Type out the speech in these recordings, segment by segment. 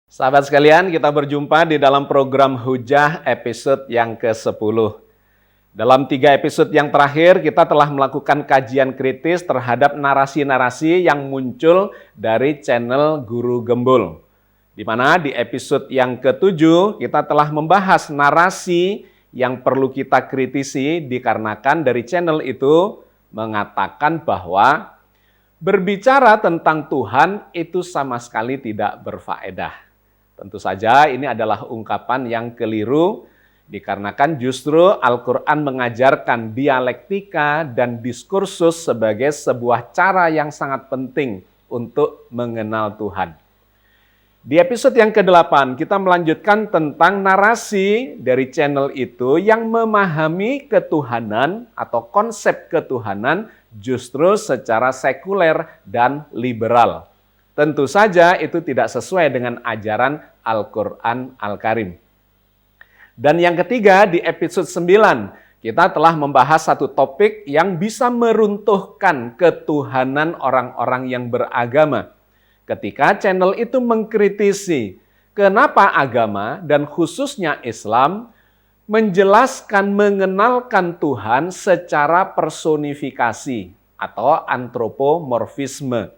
Sahabat sekalian, kita berjumpa di dalam program Hujah episode yang ke-10. Dalam 3 episode yang terakhir, kita telah melakukan kajian kritis terhadap narasi-narasi yang muncul dari channel Guru Gembul. Di mana di episode yang ke-7, kita telah membahas narasi yang perlu kita kritisi dikarenakan dari channel itu mengatakan bahwa berbicara tentang Tuhan itu sama sekali tidak berfaedah. Tentu saja ini adalah ungkapan yang keliru dikarenakan justru Al-Quran mengajarkan dialektika dan diskursus sebagai sebuah cara yang sangat penting untuk mengenal Tuhan. Di episode yang ke-8 kita melanjutkan tentang narasi dari channel itu yang memahami ketuhanan atau konsep ketuhanan justru secara sekuler dan liberal. Tentu saja itu tidak sesuai dengan ajaran Al-Quran Al-Karim. Dan yang ketiga, di episode 9, kita telah membahas satu topik yang bisa meruntuhkan ketuhanan orang-orang yang beragama. Ketika channel itu mengkritisi kenapa agama dan khususnya Islam menjelaskan mengenalkan Tuhan secara personifikasi atau antropomorfisme.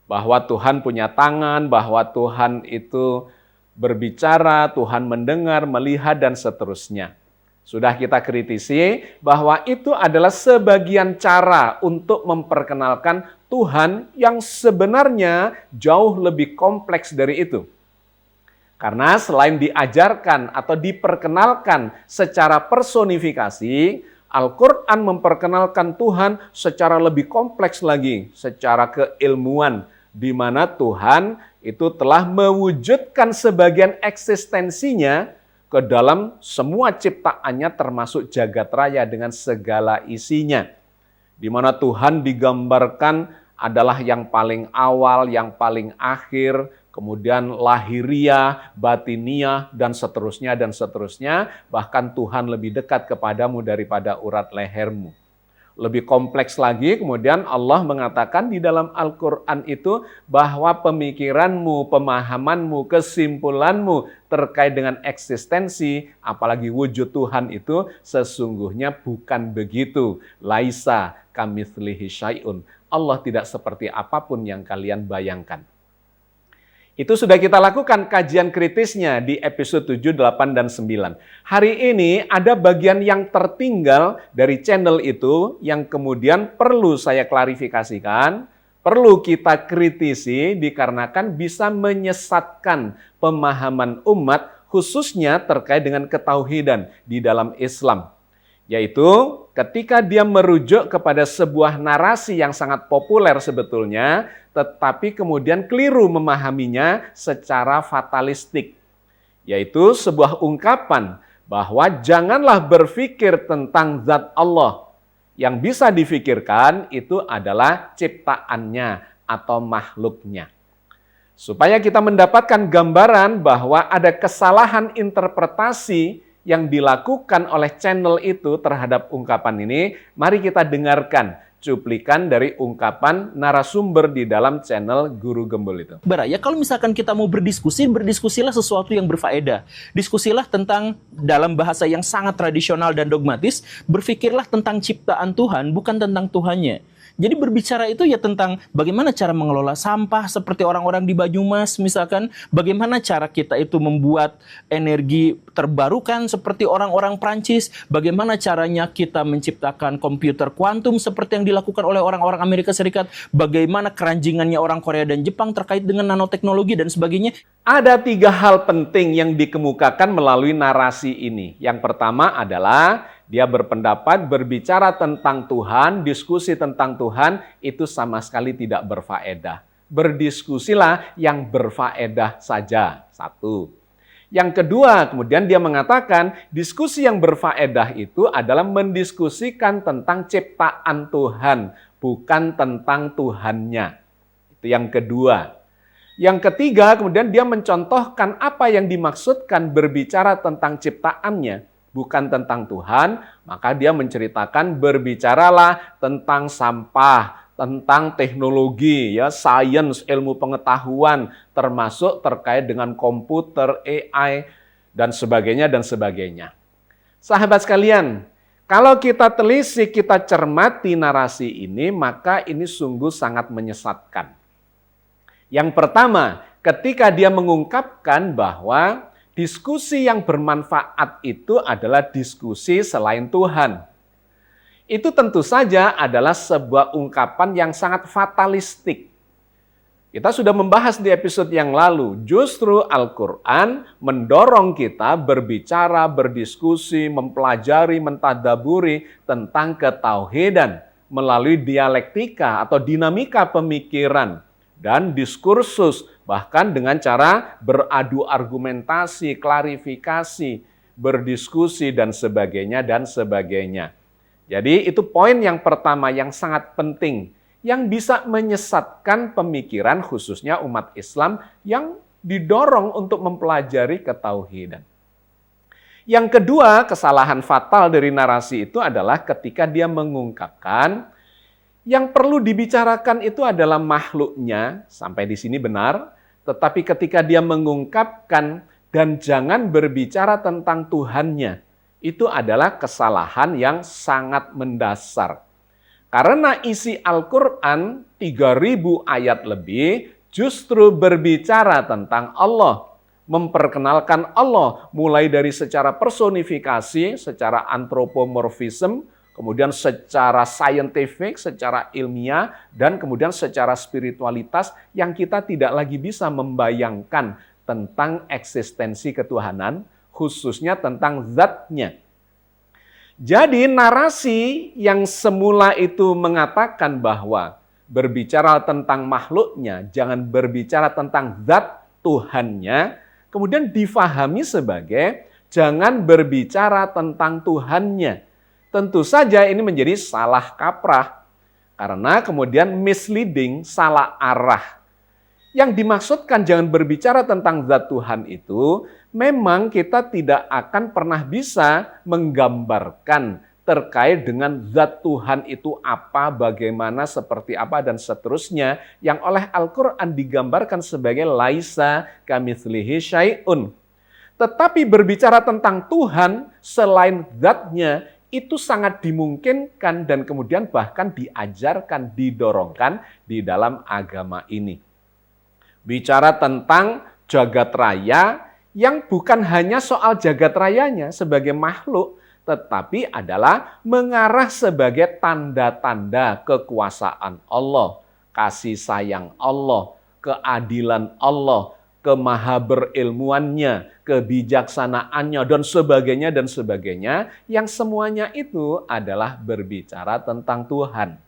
Bahwa Tuhan punya tangan, bahwa Tuhan itu berbicara, Tuhan mendengar, melihat, dan seterusnya. Sudah kita kritisi bahwa itu adalah sebagian cara untuk memperkenalkan Tuhan yang sebenarnya jauh lebih kompleks dari itu. Karena selain diajarkan atau diperkenalkan secara personifikasi, Al-Quran memperkenalkan Tuhan secara lebih kompleks lagi, secara keilmuan, di mana Tuhan itu telah mewujudkan sebagian eksistensinya ke dalam semua ciptaannya termasuk jagat raya dengan segala isinya. Di mana Tuhan digambarkan adalah yang paling awal, yang paling akhir, kemudian lahiriah, batiniah, dan seterusnya, dan seterusnya. Bahkan Tuhan lebih dekat kepadamu daripada urat lehermu. Lebih kompleks lagi, kemudian Allah mengatakan di dalam Al-Quran itu bahwa pemikiranmu, pemahamanmu, kesimpulanmu terkait dengan eksistensi, apalagi wujud Tuhan itu sesungguhnya bukan begitu. Laisa kamitslihi syai'un. Allah tidak seperti apapun yang kalian bayangkan. Itu sudah kita lakukan kajian kritisnya di episode 7, 8, dan 9. Hari ini ada bagian yang tertinggal dari channel itu yang kemudian perlu saya klarifikasikan, perlu kita kritisi dikarenakan bisa menyesatkan pemahaman umat khususnya terkait dengan ketauhidan di dalam Islam. Yaitu ketika dia merujuk kepada sebuah narasi yang sangat populer sebetulnya, tetapi kemudian keliru memahaminya secara fatalistik. Yaitu sebuah ungkapan bahwa janganlah berpikir tentang zat Allah. Yang bisa difikirkan itu adalah ciptaannya atau makhluknya. Supaya kita mendapatkan gambaran bahwa ada kesalahan interpretasi yang dilakukan oleh channel itu terhadap ungkapan ini, mari kita dengarkan cuplikan dari ungkapan narasumber di dalam channel Guru Gembul itu. Ya kalau misalkan kita mau berdiskusi, berdiskusilah sesuatu yang berfaedah. Diskusilah tentang dalam bahasa yang sangat tradisional dan dogmatis, berpikirlah tentang ciptaan Tuhan, bukan tentang Tuhannya. Jadi berbicara itu ya tentang bagaimana cara mengelola sampah seperti orang-orang di Banyumas misalkan, bagaimana cara kita itu membuat energi terbarukan seperti orang-orang Prancis, bagaimana caranya kita menciptakan komputer kuantum seperti yang dilakukan oleh orang-orang Amerika Serikat, bagaimana keranjingannya orang Korea dan Jepang terkait dengan nanoteknologi dan sebagainya. Ada 3 hal penting yang dikemukakan melalui narasi ini. Yang pertama adalah dia berpendapat berbicara tentang Tuhan, diskusi tentang Tuhan itu sama sekali tidak berfaedah. Berdiskusilah yang berfaedah saja. 1. Yang kedua, kemudian dia mengatakan diskusi yang berfaedah itu adalah mendiskusikan tentang ciptaan Tuhan, bukan tentang Tuhannya. Itu yang kedua. Yang ketiga, kemudian dia mencontohkan apa yang dimaksudkan berbicara tentang ciptaannya, bukan tentang Tuhan, maka dia menceritakan berbicaralah tentang sampah, tentang teknologi, ya, sains, ilmu pengetahuan, termasuk terkait dengan komputer, AI, dan sebagainya, dan sebagainya. Sahabat sekalian, kalau kita telisik, kita cermati narasi ini, maka ini sungguh sangat menyesatkan. Yang pertama, ketika dia mengungkapkan bahwa diskusi yang bermanfaat itu adalah diskusi selain Tuhan. Itu tentu saja adalah sebuah ungkapan yang sangat fatalistik. Kita sudah membahas di episode yang lalu, justru Al-Quran mendorong kita berbicara, berdiskusi, mempelajari, mentadaburi tentang ketauhidan melalui dialektika atau dinamika pemikiran dan diskursus, bahkan dengan cara beradu argumentasi, klarifikasi, berdiskusi, dan sebagainya, dan sebagainya. Jadi itu poin yang pertama yang sangat penting, yang bisa menyesatkan pemikiran khususnya umat Islam yang didorong untuk mempelajari ketauhidan. Yang kedua, kesalahan fatal dari narasi itu adalah ketika dia mengungkapkan yang perlu dibicarakan itu adalah makhluknya, sampai di sini benar, tetapi ketika dia mengungkapkan dan jangan berbicara tentang Tuhannya, itu adalah kesalahan yang sangat mendasar. Karena isi Al-Quran 3.000 ayat lebih justru berbicara tentang Allah, memperkenalkan Allah, mulai dari secara personifikasi, secara antropomorfism, kemudian secara scientific, secara ilmiah, dan kemudian secara spiritualitas yang kita tidak lagi bisa membayangkan tentang eksistensi ketuhanan, khususnya tentang zatnya. Jadi narasi yang semula itu mengatakan bahwa berbicara tentang makhluknya, jangan berbicara tentang zat Tuhannya, kemudian difahami sebagai jangan berbicara tentang Tuhannya. Tentu saja ini menjadi salah kaprah, karena kemudian misleading, salah arah. Yang dimaksudkan jangan berbicara tentang zat Tuhan itu, memang kita tidak akan pernah bisa menggambarkan terkait dengan zat Tuhan itu apa, bagaimana, seperti apa, dan seterusnya, yang oleh Al-Quran digambarkan sebagai laisa kamitslihi syai'un. Tetapi berbicara tentang Tuhan selain zatnya, itu sangat dimungkinkan dan kemudian bahkan diajarkan, didorongkan di dalam agama ini. Bicara tentang jagat raya yang bukan hanya soal jagat rayanya sebagai makhluk, tetapi adalah mengarah sebagai tanda-tanda kekuasaan Allah, kasih sayang Allah, keadilan Allah, kemahaberilmuannya, kebijaksanaannya, dan sebagainya, yang semuanya itu adalah berbicara tentang Tuhan.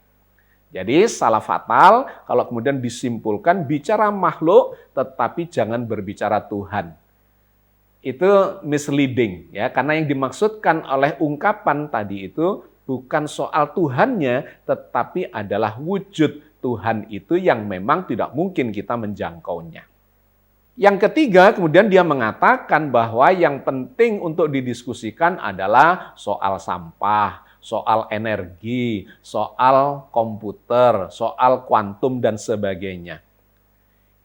Jadi salah fatal kalau kemudian disimpulkan bicara makhluk tetapi jangan berbicara Tuhan. Itu misleading ya, karena yang dimaksudkan oleh ungkapan tadi itu bukan soal Tuhannya tetapi adalah wujud Tuhan itu yang memang tidak mungkin kita menjangkaunya. Yang ketiga, kemudian dia mengatakan bahwa yang penting untuk didiskusikan adalah soal sampah, soal energi, soal komputer, soal kuantum, dan sebagainya.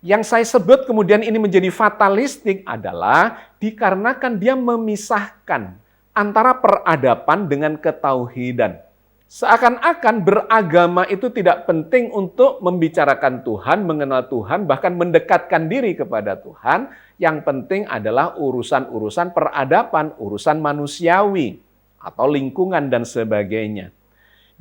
Yang saya sebut kemudian ini menjadi fatalistik adalah dikarenakan dia memisahkan antara peradaban dengan ketauhidan. Seakan-akan beragama itu tidak penting untuk membicarakan Tuhan, mengenal Tuhan, bahkan mendekatkan diri kepada Tuhan. Yang penting adalah urusan-urusan peradaban, urusan manusiawi, atau lingkungan dan sebagainya.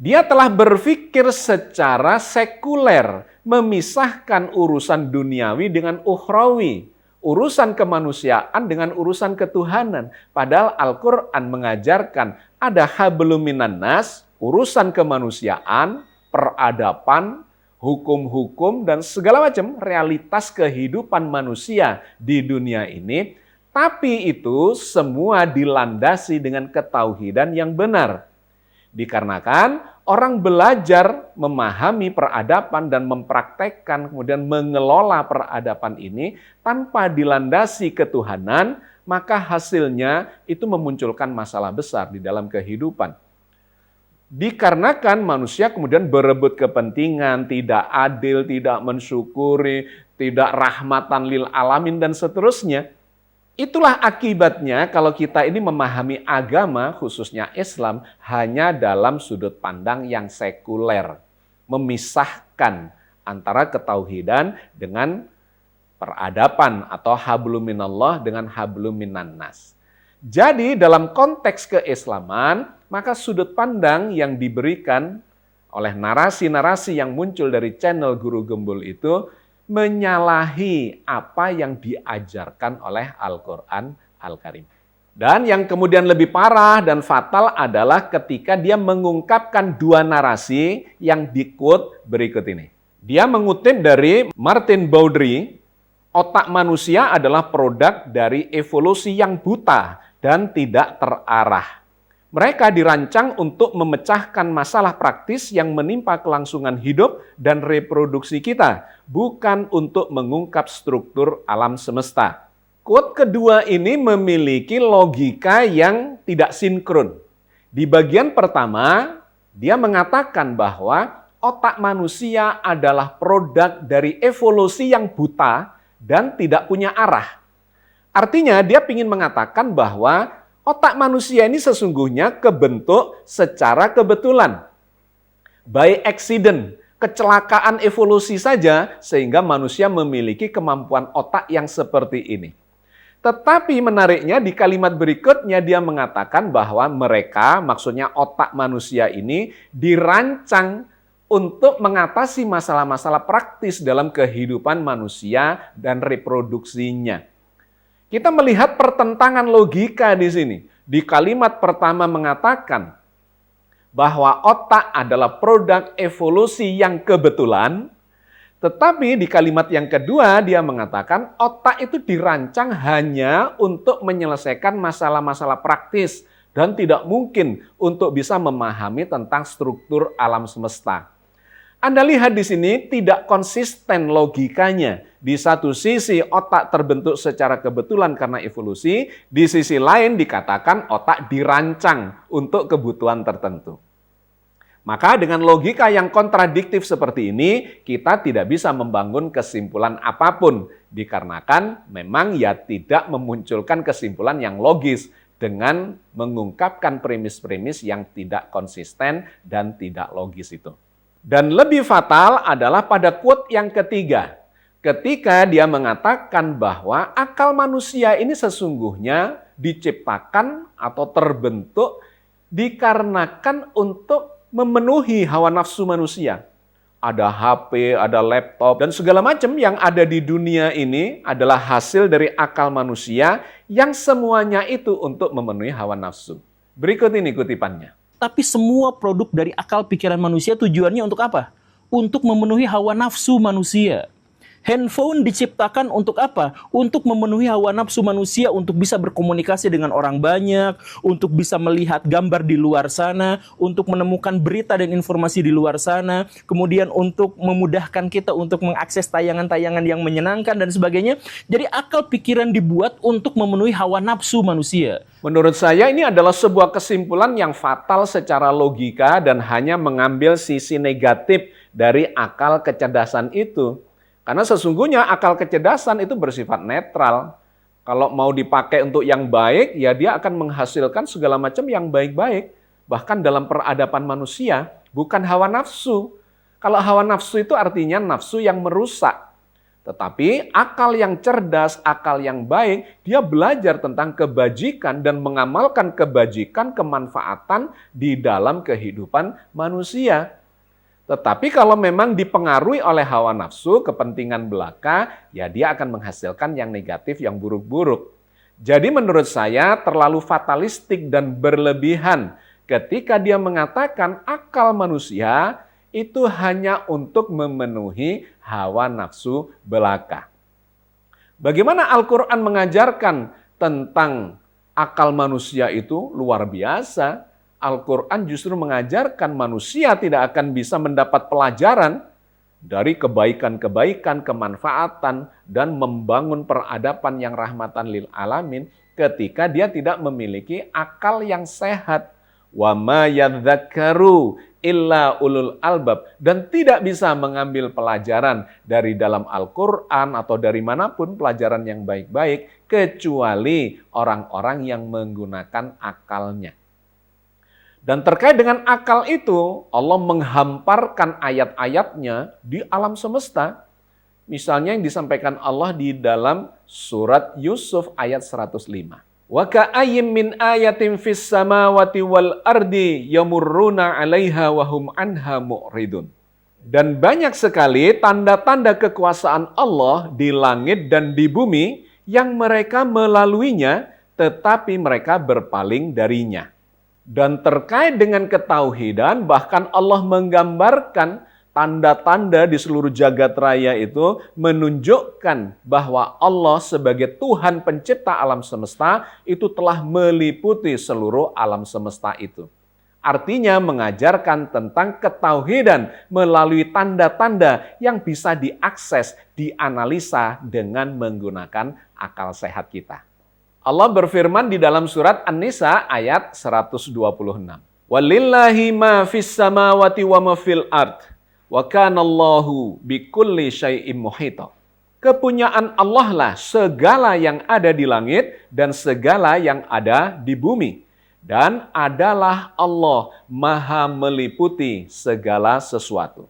Dia telah berpikir secara sekuler, memisahkan urusan duniawi dengan ukhrawi, urusan kemanusiaan dengan urusan ketuhanan. Padahal Al-Quran mengajarkan ada hablum minan nas, urusan kemanusiaan, peradaban, hukum-hukum, dan segala macam realitas kehidupan manusia di dunia ini. Tapi itu semua dilandasi dengan ketauhidan yang benar. Dikarenakan orang belajar memahami peradaban dan mempraktekkan, kemudian mengelola peradaban ini tanpa dilandasi ketuhanan, maka hasilnya itu memunculkan masalah besar di dalam kehidupan. Dikarenakan manusia kemudian berebut kepentingan, tidak adil, tidak mensyukuri, tidak rahmatan lil alamin, dan seterusnya. Itulah akibatnya kalau kita ini memahami agama, khususnya Islam, hanya dalam sudut pandang yang sekuler. Memisahkan antara ketauhidan dengan peradaban atau hablum minallah dengan hablum minannas. Jadi dalam konteks keislaman, maka sudut pandang yang diberikan oleh narasi-narasi yang muncul dari channel Guru Gembul itu menyalahi apa yang diajarkan oleh Al-Quran Al-Karim. Dan yang kemudian lebih parah dan fatal adalah ketika dia mengungkapkan dua narasi yang di-quote berikut ini. Dia mengutip dari Martin Baudry, otak manusia adalah produk dari evolusi yang buta dan tidak terarah. Mereka dirancang untuk memecahkan masalah praktis yang menimpa kelangsungan hidup dan reproduksi kita, bukan untuk mengungkap struktur alam semesta. Quote kedua ini memiliki logika yang tidak sinkron. Di bagian pertama, dia mengatakan bahwa otak manusia adalah produk dari evolusi yang buta dan tidak punya arah. Artinya dia ingin mengatakan bahwa otak manusia ini sesungguhnya kebentuk secara kebetulan. By accident, kecelakaan evolusi saja sehingga manusia memiliki kemampuan otak yang seperti ini. Tetapi menariknya di kalimat berikutnya dia mengatakan bahwa mereka, maksudnya otak manusia ini, dirancang untuk mengatasi masalah-masalah praktis dalam kehidupan manusia dan reproduksinya. Kita melihat pertentangan logika di sini. Di kalimat pertama mengatakan bahwa otak adalah produk evolusi yang kebetulan, tetapi di kalimat yang kedua dia mengatakan otak itu dirancang hanya untuk menyelesaikan masalah-masalah praktis dan tidak mungkin untuk bisa memahami tentang struktur alam semesta. Anda lihat di sini tidak konsisten logikanya. Di satu sisi otak terbentuk secara kebetulan karena evolusi, di sisi lain dikatakan otak dirancang untuk kebutuhan tertentu. Maka dengan logika yang kontradiktif seperti ini, kita tidak bisa membangun kesimpulan apapun. Dikarenakan memang ya tidak memunculkan kesimpulan yang logis dengan mengungkapkan premis-premis yang tidak konsisten dan tidak logis itu. Dan lebih fatal adalah pada quote yang ketiga. Ketika dia mengatakan bahwa akal manusia ini sesungguhnya diciptakan atau terbentuk dikarenakan untuk memenuhi hawa nafsu manusia. Ada HP, ada laptop, dan segala macam yang ada di dunia ini adalah hasil dari akal manusia yang semuanya itu untuk memenuhi hawa nafsu. Berikut ini kutipannya. Tapi semua produk dari akal pikiran manusia tujuannya untuk apa? Untuk memenuhi hawa nafsu manusia. Handphone diciptakan untuk apa? Untuk memenuhi hawa nafsu manusia, untuk bisa berkomunikasi dengan orang banyak, untuk bisa melihat gambar di luar sana, untuk menemukan berita dan informasi di luar sana, kemudian untuk memudahkan kita untuk mengakses tayangan-tayangan yang menyenangkan dan sebagainya. Jadi akal pikiran dibuat untuk memenuhi hawa nafsu manusia. Menurut saya ini adalah sebuah kesimpulan yang fatal secara logika dan hanya mengambil sisi negatif dari akal kecerdasan itu. Karena sesungguhnya akal kecerdasan itu bersifat netral. Kalau mau dipakai untuk yang baik, ya dia akan menghasilkan segala macam yang baik-baik. Bahkan dalam peradaban manusia, bukan hawa nafsu. Kalau hawa nafsu itu artinya nafsu yang merusak. Tetapi akal yang cerdas, akal yang baik, dia belajar tentang kebajikan dan mengamalkan kebajikan, kemanfaatan di dalam kehidupan manusia. Tetapi kalau memang dipengaruhi oleh hawa nafsu, kepentingan belaka, ya dia akan menghasilkan yang negatif, yang buruk-buruk. Jadi menurut saya terlalu fatalistik dan berlebihan ketika dia mengatakan akal manusia itu hanya untuk memenuhi hawa nafsu belaka. Bagaimana Al-Quran mengajarkan tentang akal manusia itu luar biasa. Al-Quran justru mengajarkan manusia tidak akan bisa mendapat pelajaran dari kebaikan-kebaikan, kemanfaatan, dan membangun peradaban yang rahmatan lil alamin ketika dia tidak memiliki akal yang sehat Wa ma yadzakkaru illa ulul albab. Dan tidak bisa mengambil pelajaran dari dalam Al-Quran atau dari manapun pelajaran yang baik-baik kecuali orang-orang yang menggunakan akalnya. Dan terkait dengan akal itu, Allah menghamparkan ayat-ayatnya di alam semesta. Misalnya yang disampaikan Allah di dalam surat Yusuf ayat 105. Wa ka'ayyim min ayatin fis samawati wal ardi yamurruna 'alaiha wa hum anha mu'ridun. Dan banyak sekali tanda-tanda kekuasaan Allah di langit dan di bumi yang mereka melaluinya tetapi mereka berpaling darinya. Dan terkait dengan ketauhidan, bahkan Allah menggambarkan tanda-tanda di seluruh jagat raya itu menunjukkan bahwa Allah sebagai Tuhan pencipta alam semesta itu telah meliputi seluruh alam semesta itu. Artinya mengajarkan tentang ketauhidan melalui tanda-tanda yang bisa diakses, dianalisa dengan menggunakan akal sehat kita. Allah berfirman di dalam surat An-Nisa ayat 126. Walillahi ma fis samawati wa ma fil ard. Wa kanallahu bikulli syai'im muhita. Kepunyaan Allah lah segala yang ada di langit dan segala yang ada di bumi. Dan adalah Allah maha meliputi segala sesuatu.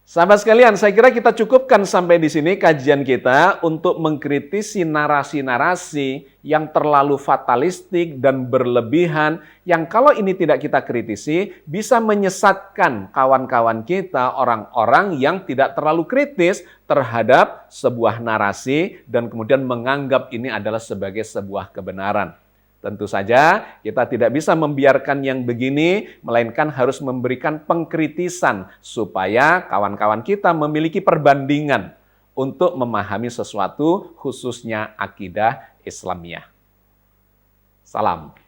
Sahabat sekalian, saya kira kita cukupkan sampai di sini kajian kita untuk mengkritisi narasi-narasi yang terlalu fatalistik dan berlebihan, yang kalau ini tidak kita kritisi, bisa menyesatkan kawan-kawan kita, orang-orang yang tidak terlalu kritis terhadap sebuah narasi dan kemudian menganggap ini adalah sebagai sebuah kebenaran. Tentu saja kita tidak bisa membiarkan yang begini, melainkan harus memberikan pengkritisan supaya kawan-kawan kita memiliki perbandingan untuk memahami sesuatu khususnya akidah Islamiyah. Salam.